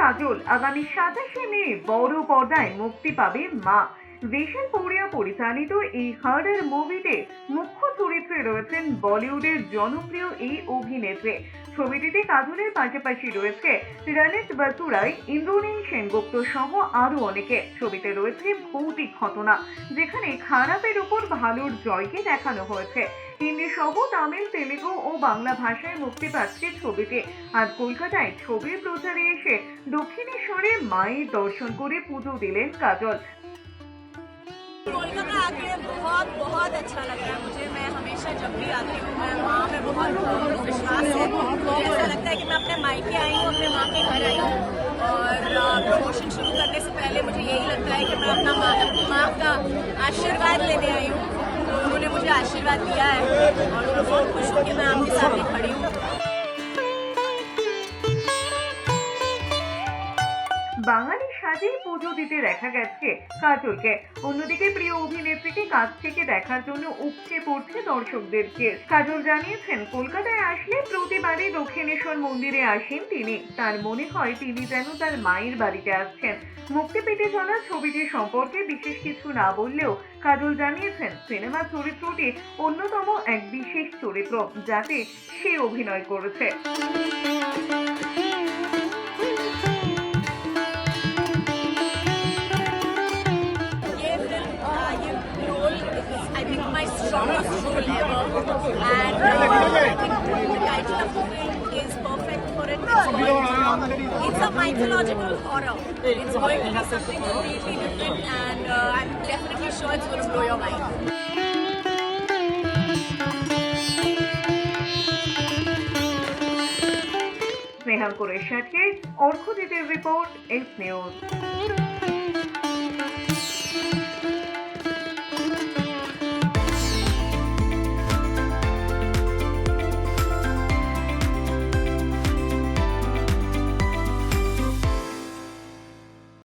কাজল আগামী 27শে মে বড় পর্দায় মুক্তি পাবে মা। রেশন পৌরিয়া পরিচালিত এই হরর মুভিতে মুখ্য চরিত্রে রয়েছেন বলিউডের জনপ্রিয় এই অভিনেত্রী। ছবিটিতে কাজলের পাশাপাশি রয়েছে রণিত বসুরাই, ইন্দ্রনীল সেনগুপ্ত সহ আরো অনেকে। ছবিতে রয়েছে ভৌতিক ঘটনা, যেখানে খারাপের উপর ভালোর জয়কে দেখানো হয়েছে। হিন্দি সহ তামিল, তেলেগু ও বাংলা ভাষায় মুক্তি পাচ্ছে ছবিটি। আর কলকাতায় ছবির প্রচারে এসে দক্ষিণেশ্বরে মায়ের দর্শন করে পুজো দিলেন কাজল। कोलकाता आके बहुत बहुत अच्छा लग रहा है मुझे। मैं हमेशा जब भी आती हूँ, मैं माँ में बहुत विश्वास है। मुझे ऐसा लगता है कि मैं अपने मायके आई हूँ, अपने माँ के घर आई हूँ। और प्रमोशन शुरू करने से पहले मुझे यही लगता है कि मैं अपनी माँ का आशीर्वाद लेने आई हूँ। तो उन्होंने मुझे आशीर्वाद दिया है और मैं बहुत खुश हूँ कि मैं आपके सामने खड़ी हूँ। বাঙালি সাজেই পুজো দিতে দেখা গেছে কাজলকে। অন্যদিকে প্রিয় অভিনেত্রীকে কাছ থেকে দেখার জন্য উপচে পড়ছে দর্শকদের ভিড়। কাজল জানিয়েছেন, কলকাতায় আসলে প্রতিবারই দক্ষিণেশ্বর মন্দিরে আসেন তিনি। তার মনে হয় তিনি যেন তার মায়ের বাড়িতে আসছেন। মুক্তি পেতে চলা ছবিটি সম্পর্কে বিশেষ কিছু না বললেও কাজল জানিয়েছেন, সিনেমা চরিত্রটি অন্যতম এক বিশেষ চরিত্র, যাতে সে অভিনয় করেছে। I think my strongest role ever, and I think the title of the film is perfect for it. It's a mythological horror. It's going to be something completely different, and I'm definitely sure it's going to blow your mind. স্নেহাঙ্কুরের সাথে অর্ঘ্যজিতের report, S news.